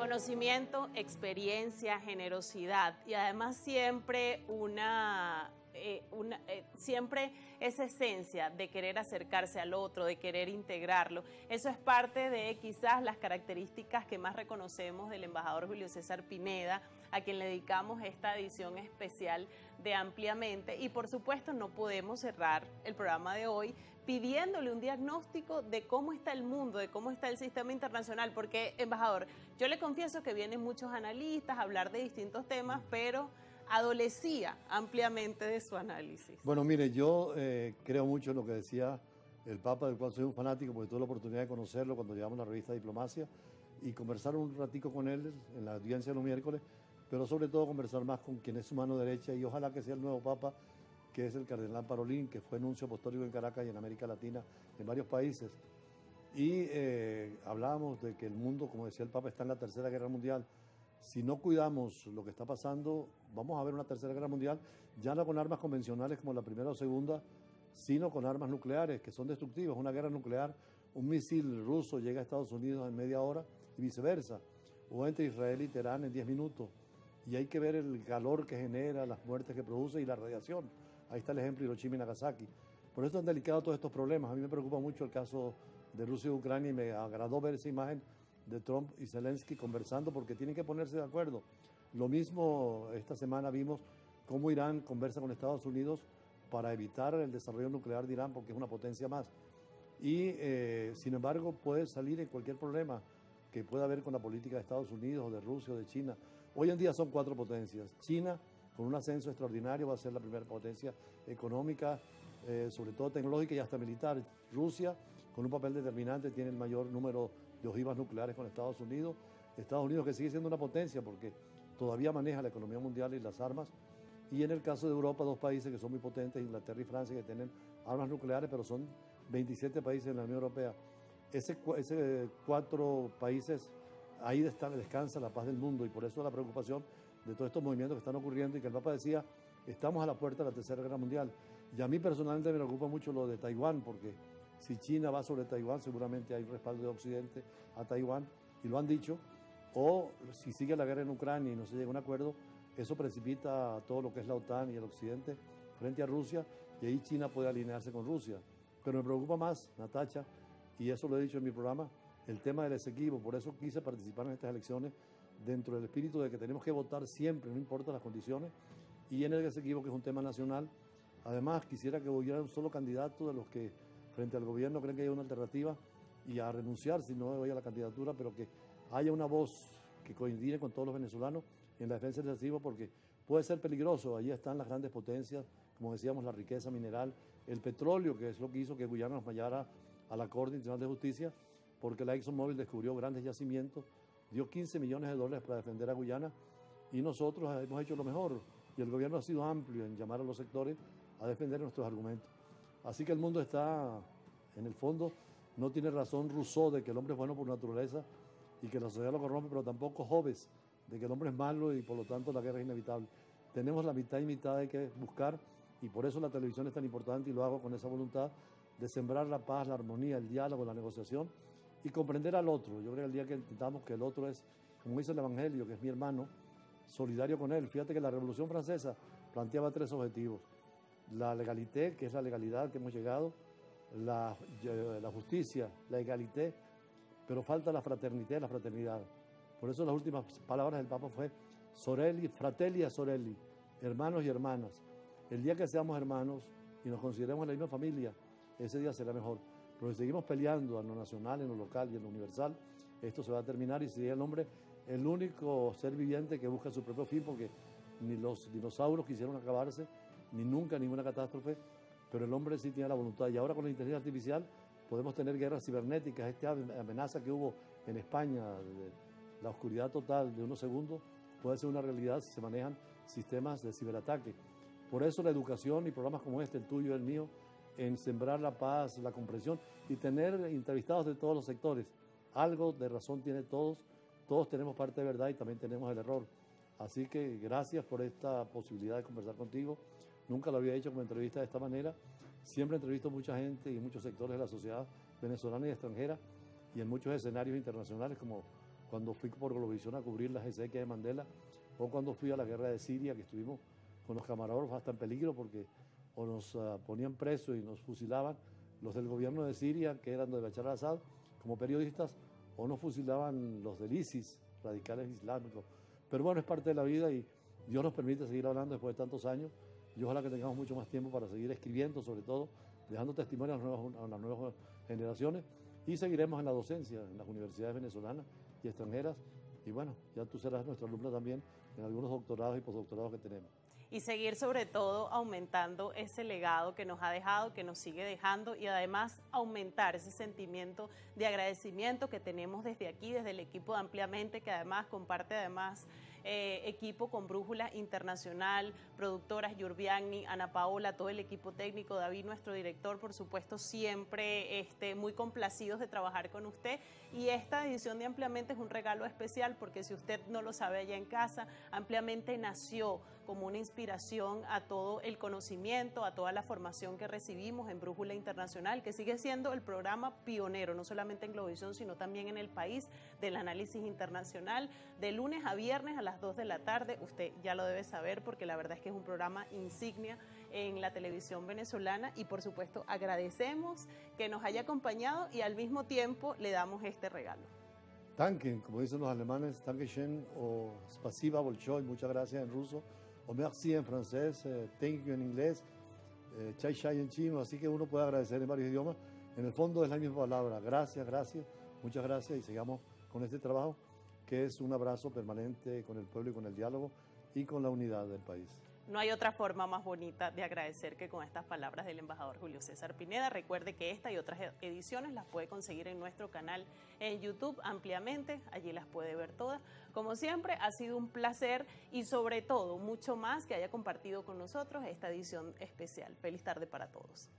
Conocimiento, experiencia, generosidad y además siempre siempre esa esencia de querer acercarse al otro, de querer integrarlo. Eso es parte de quizás las características que más reconocemos del embajador Julio César Pineda, a quien le dedicamos esta edición especial de Ampliamente. Y por supuesto no podemos cerrar el programa de hoy pidiéndole un diagnóstico de cómo está el mundo, de cómo está el sistema internacional, porque, embajador, yo le confieso que vienen muchos analistas a hablar de distintos temas, pero adolecía ampliamente de su análisis. Bueno, mire, yo creo mucho en lo que decía el Papa, del cual soy un fanático, porque tuve la oportunidad de conocerlo cuando llevamos la revista Diplomacia y conversar un ratico con él en la audiencia de los miércoles, pero sobre todo conversar más con quien es su mano derecha y ojalá que sea el nuevo Papa, que es el cardenal Parolin, que fue nuncio apostólico en Caracas y en América Latina, en varios países. Y hablábamos de que el mundo, como decía el Papa, está en la Tercera Guerra Mundial. Si no cuidamos lo que está pasando, vamos a ver una Tercera Guerra Mundial, ya no con armas convencionales como la Primera o Segunda, sino con armas nucleares que son destructivas. Una guerra nuclear, un misil ruso llega a Estados Unidos en media hora y viceversa, o entre Israel y Teherán en 10 minutos. Y hay que ver el calor que genera, las muertes que produce y la radiación. Ahí está el ejemplo de Hiroshima y Nagasaki. Por eso es tan delicado todos estos problemas. A mí me preocupa mucho el caso de Rusia y Ucrania y me agradó ver esa imagen de Trump y Zelensky conversando porque tienen que ponerse de acuerdo. Lo mismo esta semana vimos cómo Irán conversa con Estados Unidos para evitar el desarrollo nuclear de Irán porque es una potencia más. Y sin embargo puede salir en cualquier problema que pueda haber con la política de Estados Unidos o de Rusia o de China. Hoy en día son 4 potencias. China, con un ascenso extraordinario, va a ser la primera potencia económica, sobre todo tecnológica y hasta militar. Rusia, con un papel determinante, tiene el mayor número de ojivas nucleares con Estados Unidos. Estados Unidos, que sigue siendo una potencia porque todavía maneja la economía mundial y las armas. Y en el caso de Europa, 2 países que son muy potentes, Inglaterra y Francia, que tienen armas nucleares, pero son 27 países en la Unión Europea. Ese 4 países, ahí descansa la paz del mundo y por eso la preocupación de todos estos movimientos que están ocurriendo y que el Papa decía, estamos a la puerta de la Tercera Guerra Mundial. Y a mí personalmente me preocupa mucho lo de Taiwán, porque si China va sobre Taiwán, seguramente hay un respaldo de Occidente a Taiwán, y lo han dicho, o si sigue la guerra en Ucrania y no se llega a un acuerdo, eso precipita todo lo que es la OTAN y el Occidente frente a Rusia, y ahí China puede alinearse con Rusia. Pero me preocupa más, Natacha, y eso lo he dicho en mi programa, el tema del Esequibo. Por eso quise participar en estas elecciones dentro del espíritu de que tenemos que votar siempre, no importa las condiciones, y en el Esequibo, que es un tema nacional. Además, quisiera que hubiera un solo candidato de los que frente al gobierno creen que hay una alternativa y a renunciar si no voy a la candidatura, pero que haya una voz que coincide con todos los venezolanos en la defensa del Esequibo, porque puede ser peligroso. Allí están las grandes potencias, como decíamos, la riqueza mineral, el petróleo, que es lo que hizo que Guyana nos fallara a la Corte Internacional de Justicia, porque la ExxonMobil descubrió grandes yacimientos, dio $15 millones para defender a Guyana y nosotros hemos hecho lo mejor y el gobierno ha sido amplio en llamar a los sectores a defender nuestros argumentos. Así que el mundo está, en el fondo, no tiene razón Rousseau de que el hombre es bueno por naturaleza y que la sociedad lo corrompe, pero tampoco Hobbes de que el hombre es malo y por lo tanto la guerra es inevitable. Tenemos la mitad y mitad, hay que buscar, y por eso la televisión es tan importante y lo hago con esa voluntad de sembrar la paz, la armonía, el diálogo, la negociación y comprender al otro. Yo creo que el día que intentamos que el otro es, como dice el Evangelio, que es mi hermano, solidario con él. Fíjate que la Revolución Francesa planteaba 3 objetivos. La legalité, que es la legalidad que hemos llegado, la justicia, la egalité, pero falta la fraternité, la fraternidad. Por eso las últimas palabras del Papa fue sorelli, fratelli e sorelli, hermanos y hermanas. El día que seamos hermanos y nos consideremos la misma familia, ese día será mejor. Pero si seguimos peleando en lo nacional, en lo local y en lo universal, esto se va a terminar y sería el hombre el único ser viviente que busca su propio fin, porque ni los dinosaurios quisieron acabarse, ni nunca ninguna catástrofe, pero el hombre sí tiene la voluntad. Y ahora con la inteligencia artificial podemos tener guerras cibernéticas. Esta amenaza que hubo en España, de la oscuridad total de unos segundos, puede ser una realidad si se manejan sistemas de ciberataque. Por eso la educación y programas como este, el tuyo y el mío, en sembrar la paz, la comprensión y tener entrevistados de todos los sectores. Algo de razón tiene todos tenemos parte de verdad y también tenemos el error. Así que gracias por esta posibilidad de conversar contigo. Nunca lo había hecho como entrevista de esta manera. Siempre entrevisto a mucha gente y muchos sectores de la sociedad venezolana y extranjera y en muchos escenarios internacionales como cuando fui por Globovisión a cubrir las exequias de Mandela, o cuando fui a la guerra de Siria, que estuvimos con los camarógrafos hasta en peligro porque o nos ponían presos y nos fusilaban los del gobierno de Siria, que eran de Bashar al-Assad, como periodistas, o nos fusilaban los del ISIS, radicales islámicos. Pero bueno, es parte de la vida y Dios nos permite seguir hablando después de tantos años y ojalá que tengamos mucho más tiempo para seguir escribiendo, sobre todo, dejando testimonio a las nuevas generaciones, y seguiremos en la docencia en las universidades venezolanas y extranjeras. Y bueno, ya tú serás nuestra alumna también en algunos doctorados y postdoctorados que tenemos. Y seguir sobre todo aumentando ese legado que nos ha dejado, que nos sigue dejando, y además aumentar ese sentimiento de agradecimiento que tenemos desde aquí, desde el equipo de Ampliamente, que además comparte equipo con Brújula Internacional, productoras Yurbiagni, Ana Paola, todo el equipo técnico, David, nuestro director, por supuesto, siempre muy complacidos de trabajar con usted. Y esta edición de Ampliamente es un regalo especial porque si usted no lo sabe allá en casa, Ampliamente nació como una inspiración a todo el conocimiento, a toda la formación que recibimos en Brújula Internacional, que sigue siendo el programa pionero, no solamente en Globovisión, sino también en el país, del análisis internacional, de lunes a viernes a las 2 de la tarde. Usted ya lo debe saber porque la verdad es que es un programa insignia en la televisión venezolana y por supuesto agradecemos que nos haya acompañado y al mismo tiempo le damos este regalo. Danke, como dicen los alemanes, Dankeschön o Spasiba Bolshoi, muchas gracias en ruso, o merci en francés, thank you en inglés, chai chai en chino, así que uno puede agradecer en varios idiomas. En el fondo es la misma palabra, gracias, gracias, muchas gracias y sigamos con este trabajo que es un abrazo permanente con el pueblo y con el diálogo y con la unidad del país. No hay otra forma más bonita de agradecer que con estas palabras del embajador Julio César Pineda. Recuerde que esta y otras ediciones las puede conseguir en nuestro canal en YouTube Ampliamente, allí las puede ver todas. Como siempre, ha sido un placer y sobre todo mucho más que haya compartido con nosotros esta edición especial. Feliz tarde para todos.